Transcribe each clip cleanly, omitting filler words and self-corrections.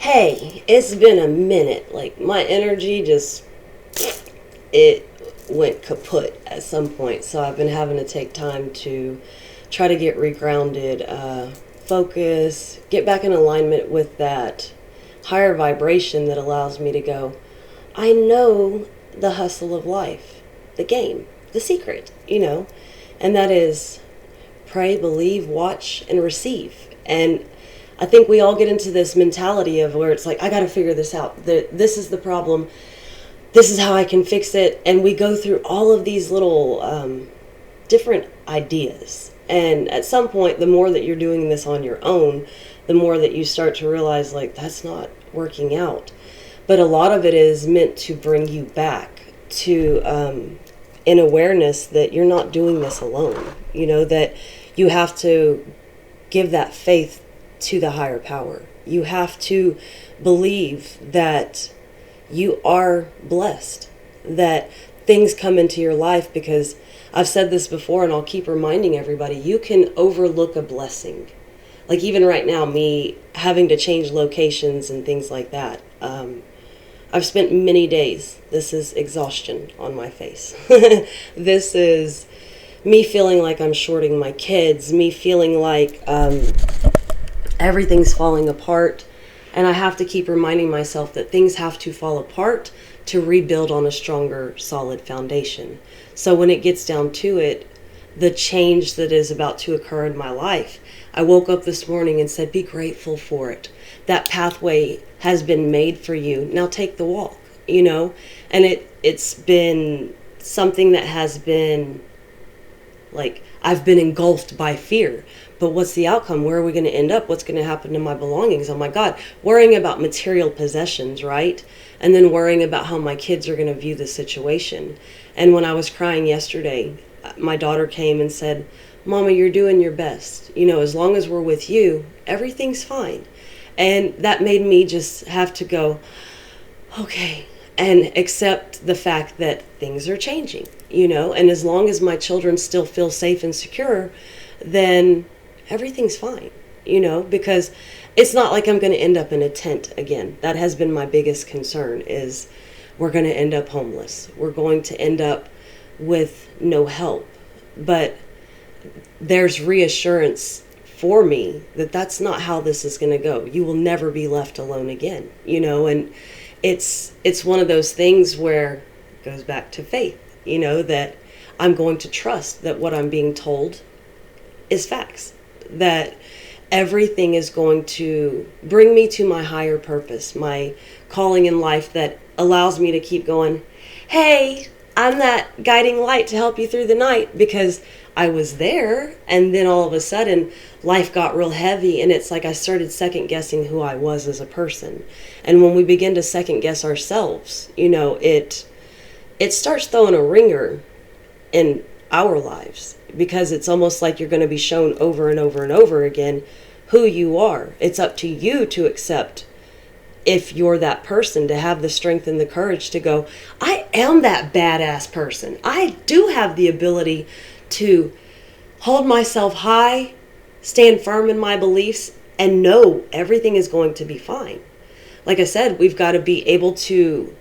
Hey, it's been a minute. Like, my energy just, it went kaput at some point. So I've been having to take time to try to get regrounded, focus, get back in alignment with that higher vibration that allows me to go, I know the hustle of life, the game, the secret, and that is pray, believe, watch, and receive. And I think we all get into this mentality of where it's like, I got to figure this out. This is the problem. This is how I can fix it. And we go through all of these little different ideas. And at some point, the more that you're doing this on your own, the more that you start to realize, like, that's not working out. But a lot of it is meant to bring you back to an awareness that you're not doing this alone. That you have to give that faith to the higher power. You have to believe that you are blessed, that things come into your life, because I've said this before and I'll keep reminding everybody, you can overlook a blessing. Like even right now, me having to change locations and things like that. I've spent many days, this is exhaustion on my face. This is me feeling like I'm shorting my kids, me feeling like everything's falling apart. And I have to keep reminding myself that things have to fall apart to rebuild on a stronger, solid foundation. So when it gets down to it, the change that is about to occur in my life, I woke up this morning and said, be grateful for it. That pathway has been made for you. Now take the walk, And it's been something that has been like, I've been engulfed by fear. But what's the outcome? Where are we going to end up? What's going to happen to my belongings? Oh my God, worrying about material possessions, right? And then worrying about how my kids are going to view the situation. And when I was crying yesterday, my daughter came and said, Mama, you're doing your best. As long as we're with you, everything's fine. And that made me just have to go, okay, and accept the fact that things are changing, and as long as my children still feel safe and secure, then everything's fine, because it's not like I'm going to end up in a tent again. That has been my biggest concern, is we're going to end up homeless. We're going to end up with no help. But there's reassurance for me that that's not how this is going to go. You will never be left alone again, and it's one of those things where it goes back to faith, that I'm going to trust that what I'm being told is facts, that everything is going to bring me to my higher purpose, my calling in life that allows me to keep going, hey, I'm that guiding light to help you through the night, because I was there, and then all of a sudden life got real heavy, and it's like I started second guessing who I was as a person. And when we begin to second guess ourselves, it starts throwing a ringer in our lives, because it's almost like you're going to be shown over and over and over again who you are. It's up to you to accept if you're that person, to have the strength and the courage to go, I am that badass person. I do have the ability to hold myself high, stand firm in my beliefs, and know everything is going to be fine. Like I said, we've got to be able to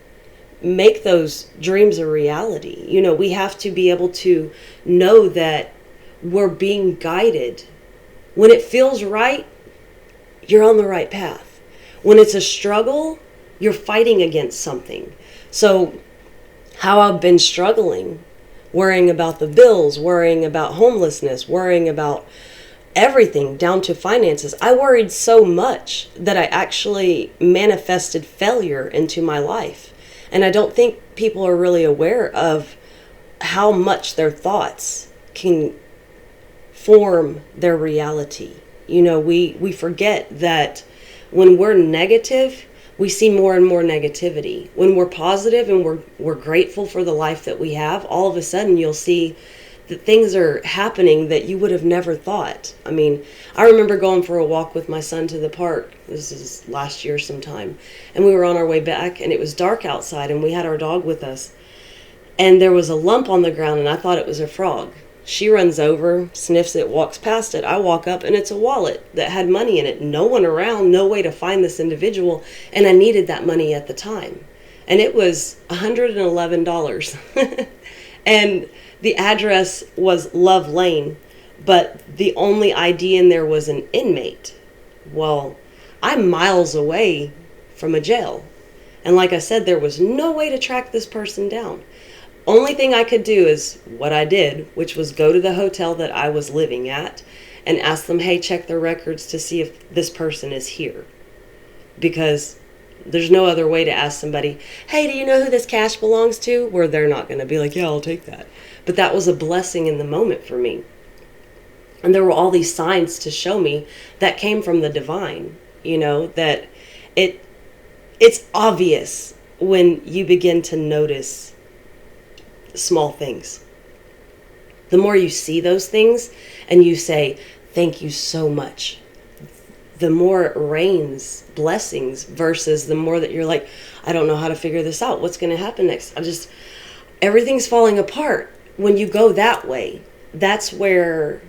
make those dreams a reality. We have to be able to know that we're being guided. When it feels right, you're on the right path. When it's a struggle, you're fighting against something. So how I've been struggling, worrying about the bills, worrying about homelessness, worrying about everything down to finances. I worried so much that I actually manifested failure into my life. And I don't think people are really aware of how much their thoughts can form their reality. We forget that when we're negative, we see more and more negativity. When we're positive and we're grateful for the life that we have, all of a sudden you'll see that things are happening that you would have never thought. I mean, I remember going for a walk with my son to the park. This is last year sometime. And we were on our way back, and it was dark outside, and we had our dog with us. And there was a lump on the ground, and I thought it was a frog. She runs over, sniffs it, walks past it. I walk up, and it's a wallet that had money in it. No one around, no way to find this individual, and I needed that money at the time. And it was $111. And the address was Love Lane, but the only ID in there was an inmate. Well, I'm miles away from a jail. And like I said, there was no way to track this person down. Only thing I could do is what I did, which was go to the hotel that I was living at and ask them, hey, check their records to see if this person is here. Because there's no other way to ask somebody, hey, do you know who this cash belongs to? Where they're not going to be like, yeah, I'll take that. But that was a blessing in the moment for me. And there were all these signs to show me that came from the divine, that it's obvious when you begin to notice small things. The more you see those things and you say, thank you so much, the more it rains blessings versus the more that you're like, I don't know how to figure this out. What's going to happen next? Everything's falling apart. When you go that way, that's where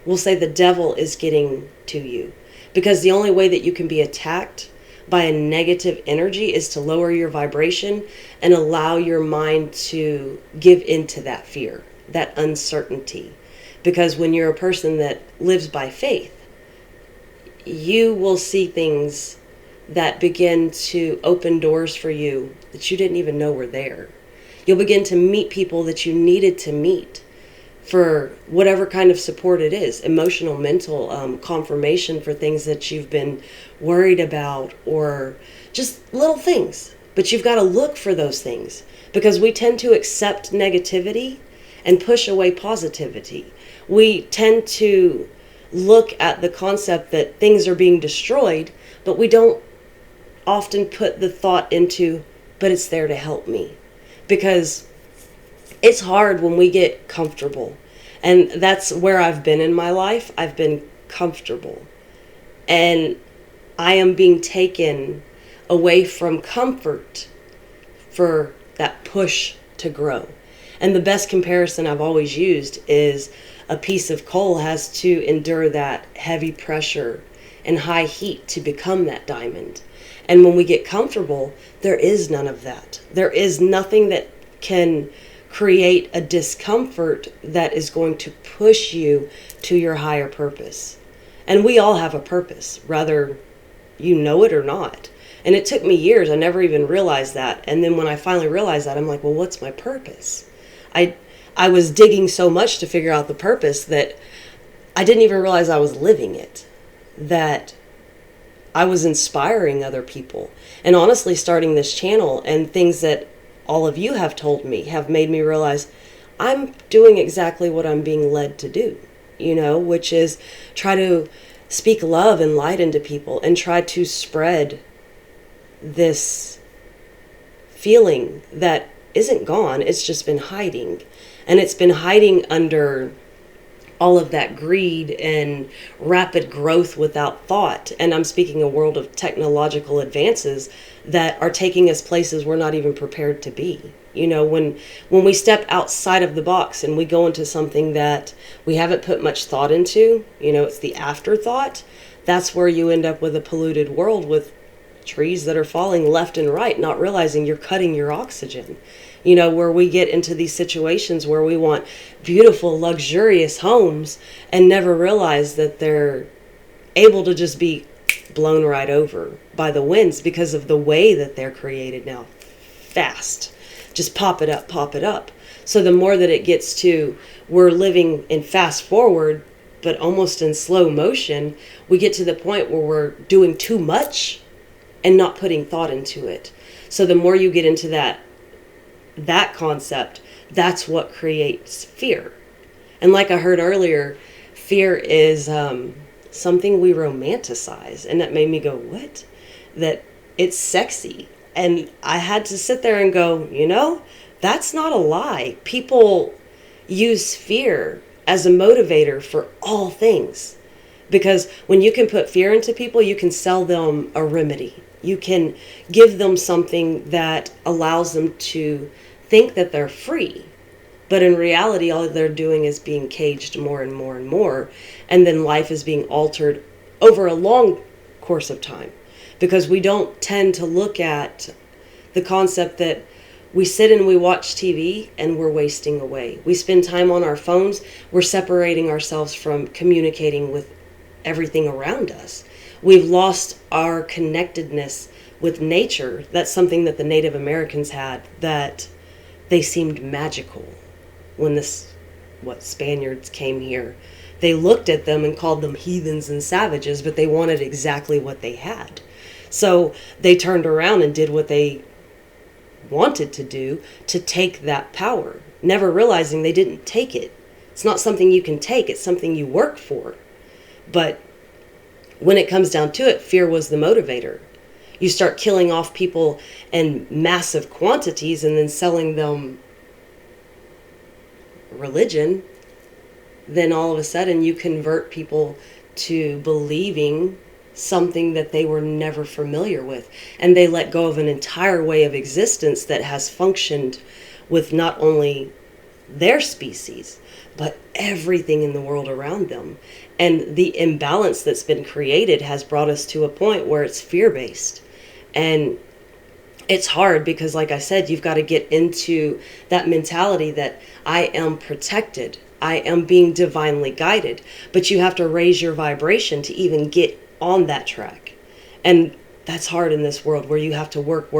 we'll say the devil is getting to you. Because the only way that you can be attacked by a negative energy is to lower your vibration and allow your mind to give into that fear, that uncertainty. Because when you're a person that lives by faith, you will see things that begin to open doors for you that you didn't even know were there. You'll begin to meet people that you needed to meet for whatever kind of support it is, emotional, mental, confirmation for things that you've been worried about, or just little things. But you've got to look for those things, because we tend to accept negativity and push away positivity. We tend to look at the concept that things are being destroyed, but we don't often put the thought into, but it's there to help me. Because it's hard when we get comfortable. And that's where I've been in my life. I've been comfortable. And I am being taken away from comfort for that push to grow. And the best comparison I've always used is a piece of coal has to endure that heavy pressure and high heat to become that diamond. And when we get comfortable, there is none of that. There is nothing that can create a discomfort that is going to push you to your higher purpose. And we all have a purpose, whether you know it or not. And it took me years. I never even realized that. And then when I finally realized that, I'm like, well, what's my purpose? I was digging so much to figure out the purpose that I didn't even realize I was living it, that I was inspiring other people. And honestly, starting this channel and things that all of you have told me have made me realize I'm doing exactly what I'm being led to do, which is try to speak love and light into people and try to spread this feeling that isn't gone. It's just been hiding. And it's been hiding under all of that greed and rapid growth without thought. And I'm speaking a world of technological advances that are taking us places we're not even prepared to be. When we step outside of the box and we go into something that we haven't put much thought into, it's the afterthought, that's where you end up with a polluted world with trees that are falling left and right, not realizing you're cutting your oxygen. Where we get into these situations where we want beautiful, luxurious homes and never realize that they're able to just be blown right over by the winds because of the way that they're created now. Fast. Just pop it up, pop it up. So the more that it gets to, we're living in fast forward, but almost in slow motion, we get to the point where we're doing too much and not putting thought into it. So the more you get into that concept, that's what creates fear. And like I heard earlier, fear is something we romanticize. And that made me go, what? That it's sexy. And I had to sit there and go, that's not a lie. People use fear as a motivator for all things. Because when you can put fear into people, you can sell them a remedy. You can give them something that allows them to think that they're free. But in reality, all they're doing is being caged more and more and more. And then life is being altered over a long course of time. Because we don't tend to look at the concept that we sit and we watch TV and we're wasting away. We spend time on our phones. We're separating ourselves from communicating with everything around us. We've lost our connectedness with nature. That's something that the Native Americans had, that they seemed magical when Spaniards came here. They looked at them and called them heathens and savages, but they wanted exactly what they had. So they turned around and did what they wanted to do to take that power, never realizing they didn't take it. It's not something you can take, it's something you work for. But when it comes down to it, fear was the motivator. You start killing off people in massive quantities and then selling them religion, then all of a sudden you convert people to believing something that they were never familiar with. And they let go of an entire way of existence that has functioned with not only their species, but everything in the world around them. And the imbalance that's been created has brought us to a point where it's fear-based. And it's hard because, like I said, you've got to get into that mentality that I am protected. I am being divinely guided. But you have to raise your vibration to even get on that track. And that's hard in this world where you have to work.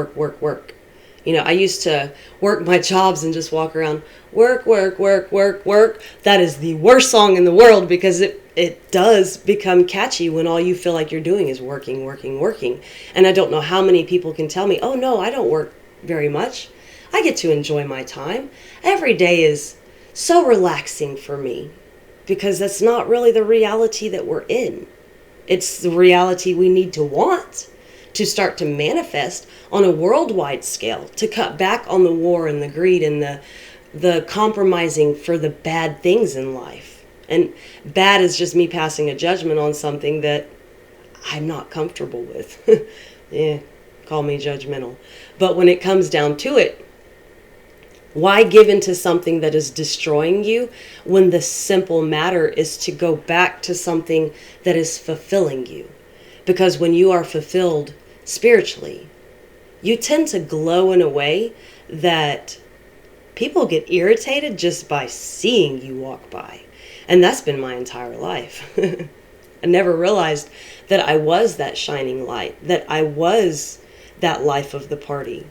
You know, I used to work my jobs and just walk around, work. That is the worst song in the world because it does become catchy when all you feel like you're doing is working. And I don't know how many people can tell me, oh no, I don't work very much. I get to enjoy my time. Every day is so relaxing for me because that's not really the reality that we're in. It's the reality we need to want to start to manifest on a worldwide scale, to cut back on the war and the greed and the compromising for the bad things in life. And bad is just me passing a judgment on something that I'm not comfortable with. Yeah, call me judgmental. But when it comes down to it, why give into something that is destroying you when the simple matter is to go back to something that is fulfilling you? Because when you are fulfilled spiritually, you tend to glow in a way that people get irritated just by seeing you walk by. And that's been my entire life. I never realized that I was that shining light, that I was that life of the party.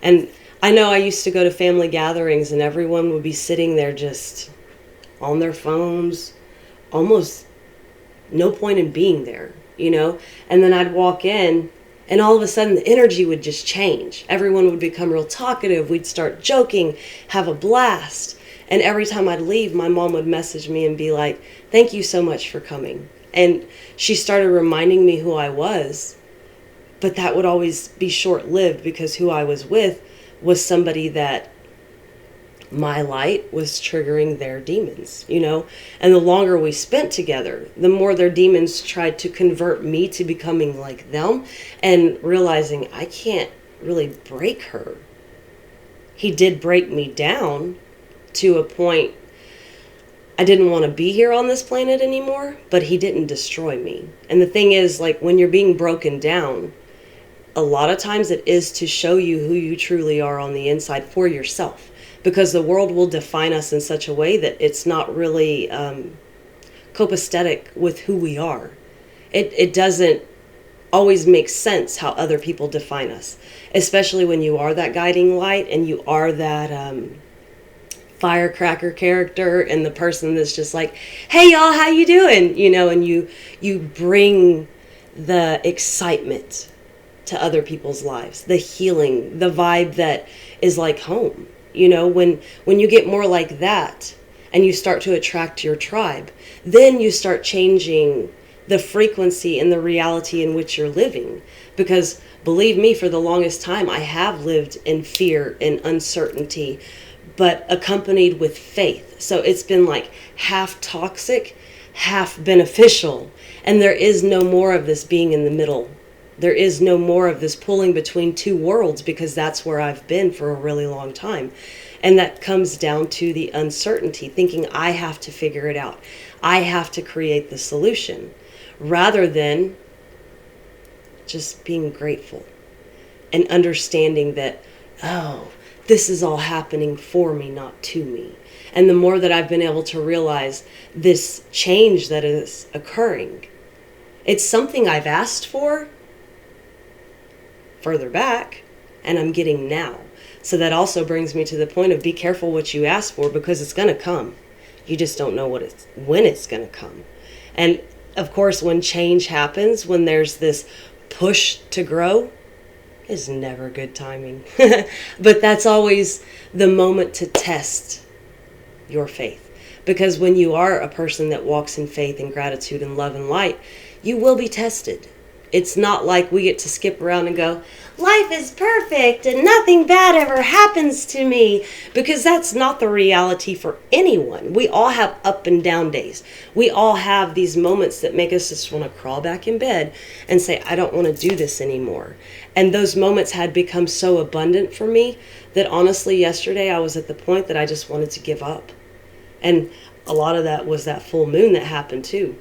And I know I used to go to family gatherings and everyone would be sitting there just on their phones, almost no point in being there, you know? And then I'd walk in and all of a sudden the energy would just change. Everyone would become real talkative. We'd start joking, have a blast. And every time I'd leave, my mom would message me and be like, thank you so much for coming. And she started reminding me who I was. But that would always be short-lived because who I was with was somebody that my light was triggering their demons, you know? And the longer we spent together, the more their demons tried to convert me to becoming like them and realizing I can't really break her. He did break me down to a point I didn't want to be here on this planet anymore, but he didn't destroy me. And the thing is, like, when you're being broken down, a lot of times it is to show you who you truly are on the inside for yourself. Because the world will define us in such a way that it's not really copacetic with who we are. It doesn't always make sense how other people define us. Especially when you are that guiding light and you are that firecracker character and the person that's just like, hey y'all, how you doing? You know, and you bring the excitement to other people's lives, the healing, the vibe that is like home. You know, when you get more like that and you start to attract your tribe, then you start changing the frequency and the reality in which you're living. Because believe me, for the longest time, I have lived in fear and uncertainty, but accompanied with faith. So it's been like half toxic, half beneficial. And there is no more of this being in the middle. There is no more of this pulling between two worlds because that's where I've been for a really long time. And that comes down to the uncertainty, thinking I have to figure it out. I have to create the solution, rather than just being grateful and understanding that, oh, this is all happening for me, not to me. And the more that I've been able to realize this change that is occurring, it's something I've asked for further back, and I'm getting now. So that also brings me to the point of be careful what you ask for, because it's going to come. You just don't know when it's going to come. And of course, when change happens, when there's this push to grow, is never good timing. But that's always the moment to test your faith. Because when you are a person that walks in faith and gratitude and love and light, you will be tested. It's not like we get to skip around and go, life is perfect and nothing bad ever happens to me, because that's not the reality for anyone. We all have up and down days. We all have these moments that make us just want to crawl back in bed and say, I don't want to do this anymore. And those moments had become so abundant for me that honestly, yesterday I was at the point that I just wanted to give up. And a lot of that was that full moon that happened too.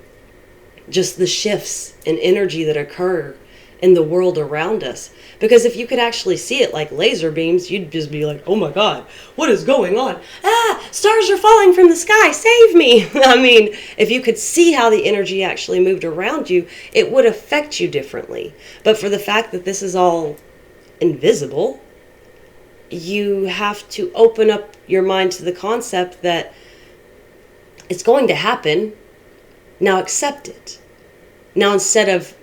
Just the shifts in energy that occur in the world around us. Because if you could actually see it like laser beams, you'd just be like, oh my God, what is going on? Ah, stars are falling from the sky, save me. I mean, if you could see how the energy actually moved around you, it would affect you differently. But for the fact that this is all invisible, you have to open up your mind to the concept that it's going to happen. Now accept it. Now instead of,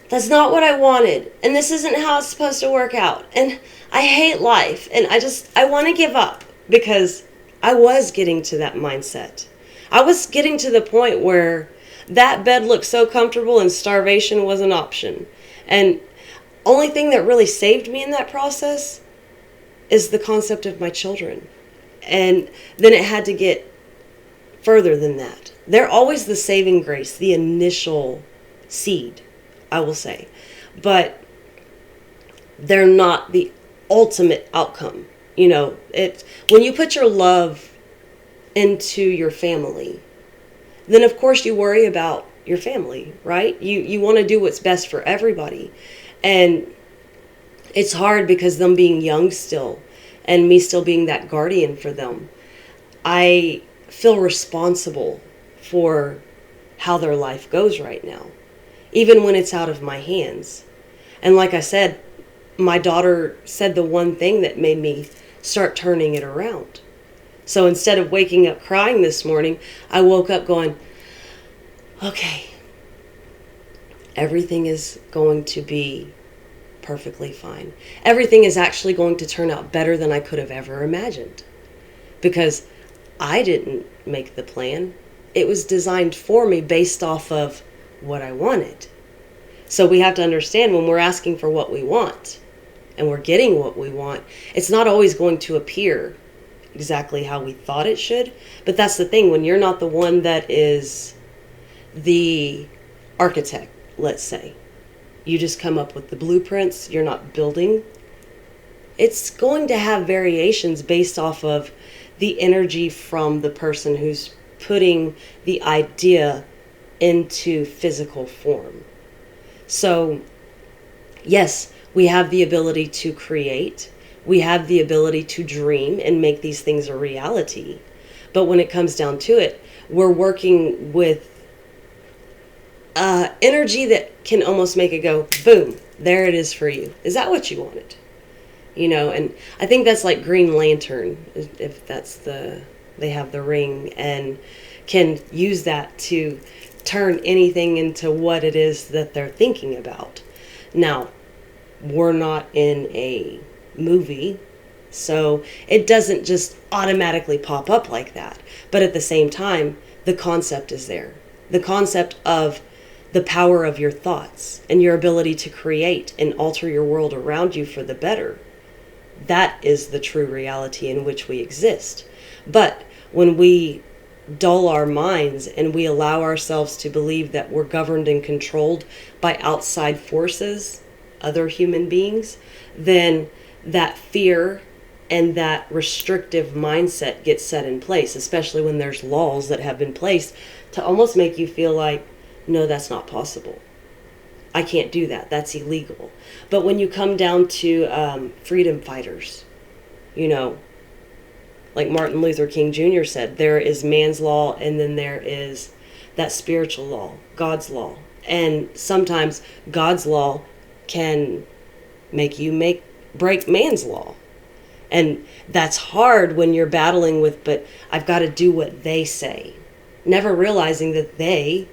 that's not what I wanted, and this isn't how it's supposed to work out, and I hate life, and I want to give up, because I was getting to that mindset. I was getting to the point where that bed looked so comfortable and starvation was an option. And only thing that really saved me in that process is the concept of my children. And then it had to get further than that. They're always the saving grace, the initial seed, I will say. But they're not the ultimate outcome. You know, when you put your love into your family, then of course you worry about your family, right? You want to do what's best for everybody. And it's hard because them being young still, and me still being that guardian for them, I feel responsible for how their life goes right now, even when it's out of my hands. And like I said, my daughter said the one thing that made me start turning it around. So instead of waking up crying this morning, I woke up going, okay, everything is going to be perfectly fine. Everything is actually going to turn out better than I could have ever imagined, because I didn't make the plan. It was designed for me based off of what I wanted. So we have to understand, when we're asking for what we want and we're getting what we want, it's not always going to appear exactly how we thought it should. But that's the thing, when you're not the one that is the architect, let's say, you just come up with the blueprints, you're not building, it's going to have variations based off of the energy from the person who's putting the idea into physical form. So yes, we have the ability to create, we have the ability to dream and make these things a reality. But when it comes down to it, we're working with energy that can almost make it go, boom, there it is for you. Is that what you wanted? You know, and I think that's like Green Lantern, if that's they have the ring and can use that to turn anything into what it is that they're thinking about. Now, we're not in a movie, so it doesn't just automatically pop up like that. But at the same time, the concept is there. The concept of the power of your thoughts and your ability to create and alter your world around you for the better. That is the true reality in which we exist. But when we dull our minds and we allow ourselves to believe that we're governed and controlled by outside forces, other human beings, then that fear and that restrictive mindset gets set in place, especially when there's laws that have been placed to almost make you feel like, no, that's not possible. I can't do that. That's illegal. But when you come down to freedom fighters, you know, like Martin Luther King Jr. said, there is man's law and then there is that spiritual law, God's law. And sometimes God's law can make you break man's law. And that's hard when you're battling with, but I've got to do what they say. Never realizing that they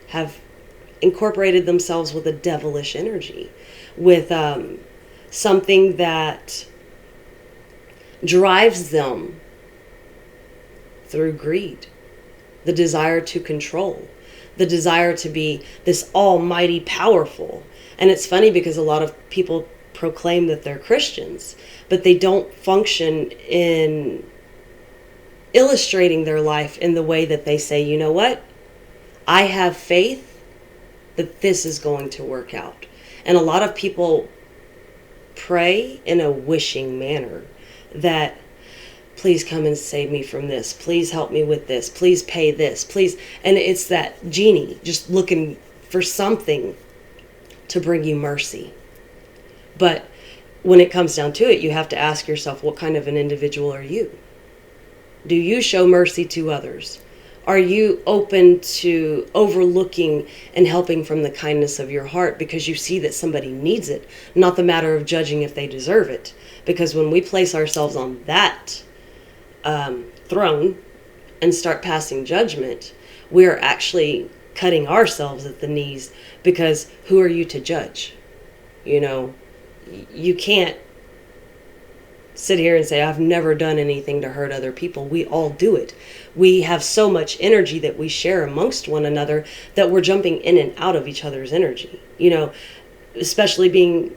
have incorporated themselves with a devilish energy, with something that drives them through greed, the desire to control, the desire to be this almighty powerful. And it's funny because a lot of people proclaim that they're Christians, but they don't function in illustrating their life in the way that they say, you know what? I have faith that this is going to work out. And a lot of people pray in a wishing manner that, please come and save me from this. Please help me with this. Please pay this. Please. And it's that genie just looking for something to bring you mercy. But when it comes down to it, you have to ask yourself, what kind of an individual are you? Do you show mercy to others? Are you open to overlooking and helping from the kindness of your heart because you see that somebody needs it, not the matter of judging if they deserve it? Because when we place ourselves on that throne and start passing judgment, we're actually cutting ourselves at the knees, because who are you to judge? You know, you can't sit here and say, I've never done anything to hurt other people. We all do it. We have so much energy that we share amongst one another that we're jumping in and out of each other's energy. You know, especially being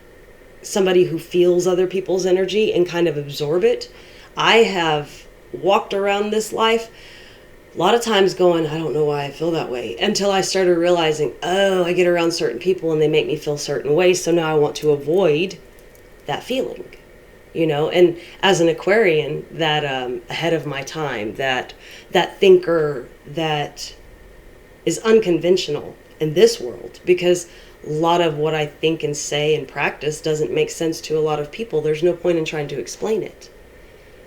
somebody who feels other people's energy and kind of absorb it. I have walked around this life a lot of times going, I don't know why I feel that way, until I started realizing, oh, I get around certain people and they make me feel certain ways, so now I want to avoid that feeling. You know, and as an Aquarian, that ahead of my time, that thinker that is unconventional in this world, because a lot of what I think and say and practice doesn't make sense to a lot of people. There's no point in trying to explain it.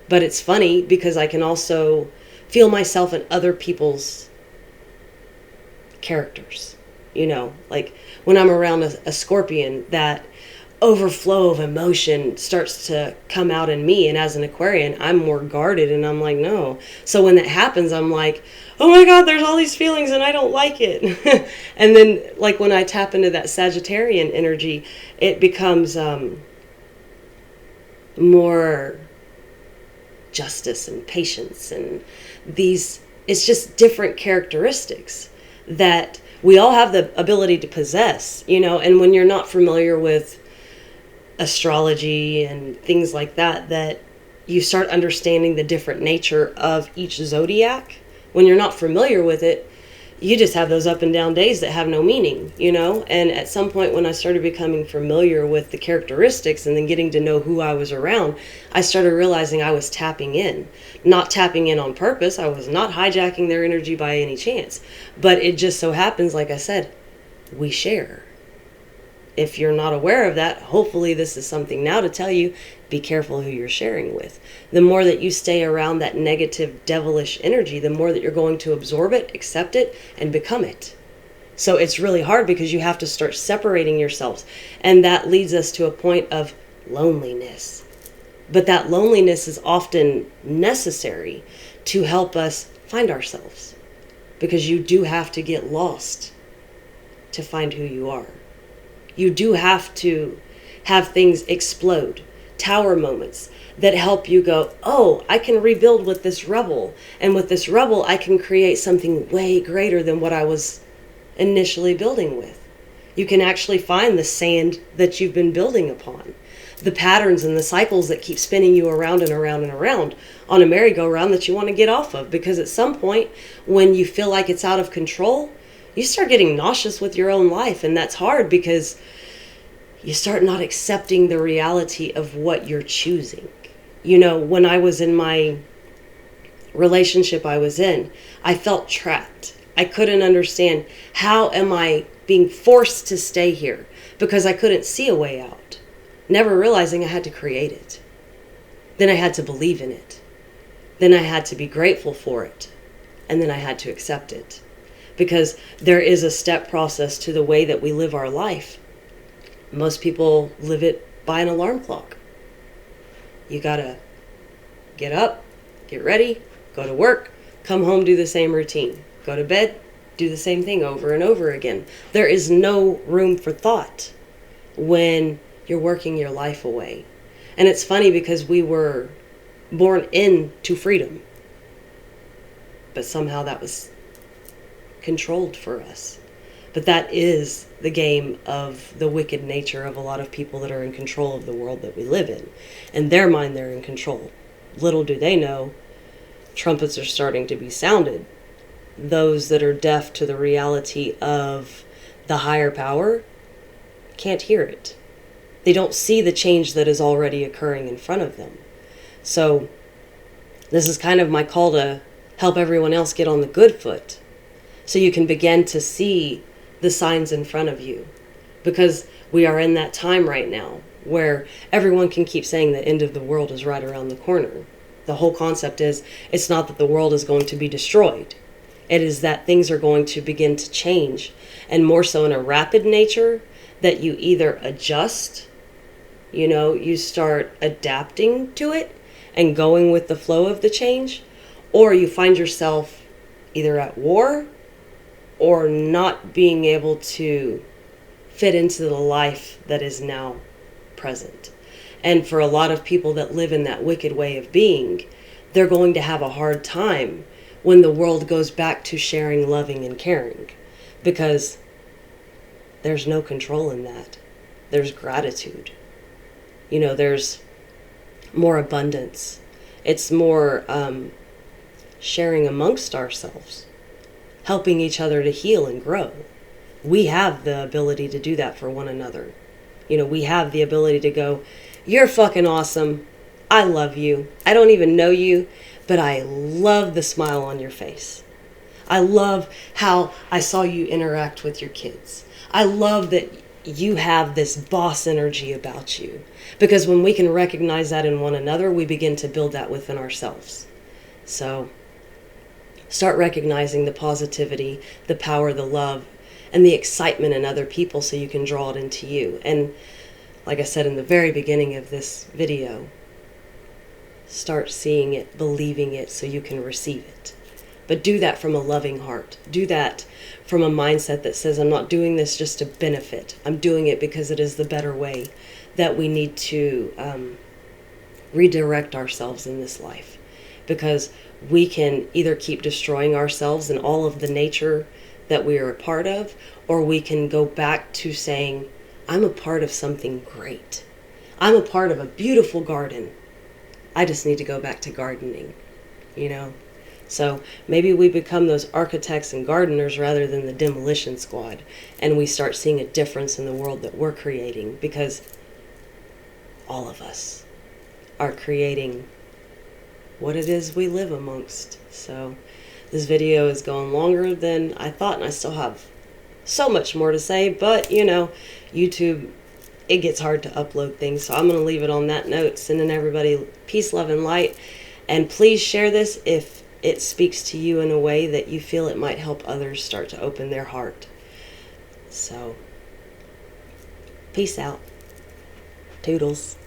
But it's funny because I can also feel myself in other people's characters. You know, like when I'm around a Scorpion, that overflow of emotion starts to come out in me, and as an Aquarian I'm more guarded, and I'm like, no. So when that happens, I'm like, oh my god, there's all these feelings and I don't like it. And then like when I tap into that Sagittarian energy, it becomes more justice and patience, and these, it's just different characteristics that we all have the ability to possess, you know. And when you're not familiar with astrology and things like that, that you start understanding the different nature of each zodiac. When you're not familiar with it, you just have those up and down days that have no meaning, you know. And at some point when I started becoming familiar with the characteristics and then getting to know who I was around, I started realizing I was tapping in, not tapping in on purpose. I was not hijacking their energy by any chance, but it just so happens, like I said, we share. If you're not aware of that, hopefully this is something now to tell you, be careful who you're sharing with. The more that you stay around that negative, devilish energy, the more that you're going to absorb it, accept it, and become it. So it's really hard because you have to start separating yourselves. And that leads us to a point of loneliness. But that loneliness is often necessary to help us find ourselves. Because you do have to get lost to find who you are. You do have to have things explode, tower moments that help you go, oh, I can rebuild with this rubble. And with this rubble, I can create something way greater than what I was initially building with. You can actually find the sand that you've been building upon, the patterns and the cycles that keep spinning you around and around and around on a merry-go-round that you want to get off of. Because at some point, when you feel like it's out of control, you start getting nauseous with your own life. And that's hard because you start not accepting the reality of what you're choosing. When I was in my relationship I was in, I felt trapped. I couldn't understand, how am I being forced to stay here? Because I couldn't see a way out. Never realizing I had to create it. Then I had to believe in it. Then I had to be grateful for it. And then I had to accept it. Because there is a step process to the way that we live our life. Most people live it by an alarm clock. You gotta get up, get ready, go to work, come home, do the same routine. Go to bed, do the same thing over and over again. There is no room for thought when you're working your life away. And it's funny because we were born into freedom. But somehow that was controlled for us. But that is the game of the wicked nature of a lot of people that are in control of the world that we live in. In their mind, they're in control. Little do they know, trumpets are starting to be sounded. Those that are deaf to the reality of the higher power can't hear it. They don't see the change that is already occurring in front of them. So this is kind of my call to help everyone else get on the good foot, so you can begin to see the signs in front of you. Because we are in that time right now where everyone can keep saying the end of the world is right around the corner. The whole concept is, it's not that the world is going to be destroyed. It is that things are going to begin to change, and more so in a rapid nature, that you either adjust, you start adapting to it and going with the flow of the change, or you find yourself either at war or not being able to fit into the life that is now present. And for a lot of people that live in that wicked way of being, they're going to have a hard time when the world goes back to sharing, loving, and caring. Because there's no control in that. There's gratitude. There's more abundance. It's more sharing amongst ourselves, helping each other to heal and grow. We have the ability to do that for one another. We have the ability to go, you're fucking awesome. I love you. I don't even know you, but I love the smile on your face. I love how I saw you interact with your kids. I love that you have this boss energy about you. Because when we can recognize that in one another, we begin to build that within ourselves. So start recognizing the positivity, the power, the love, and the excitement in other people so you can draw it into you. And like I said in the very beginning of this video, start seeing it, believing it, so you can receive it. But do that from a loving heart. Do that from a mindset that says, I'm not doing this just to benefit. I'm doing it because it is the better way that we need to redirect ourselves in this life. Because we can either keep destroying ourselves and all of the nature that we are a part of, or we can go back to saying, I'm a part of something great. I'm a part of a beautiful garden. I just need to go back to gardening, So maybe we become those architects and gardeners rather than the demolition squad, and we start seeing a difference in the world that we're creating, because all of us are creating what it is we live amongst. So this video is going longer than I thought, and I still have so much more to say, but YouTube, it gets hard to upload things, so I'm going to leave it on that note, sending everybody peace, love, and light. And please share this if it speaks to you in a way that you feel it might help others start to open their heart. So peace out. Toodles.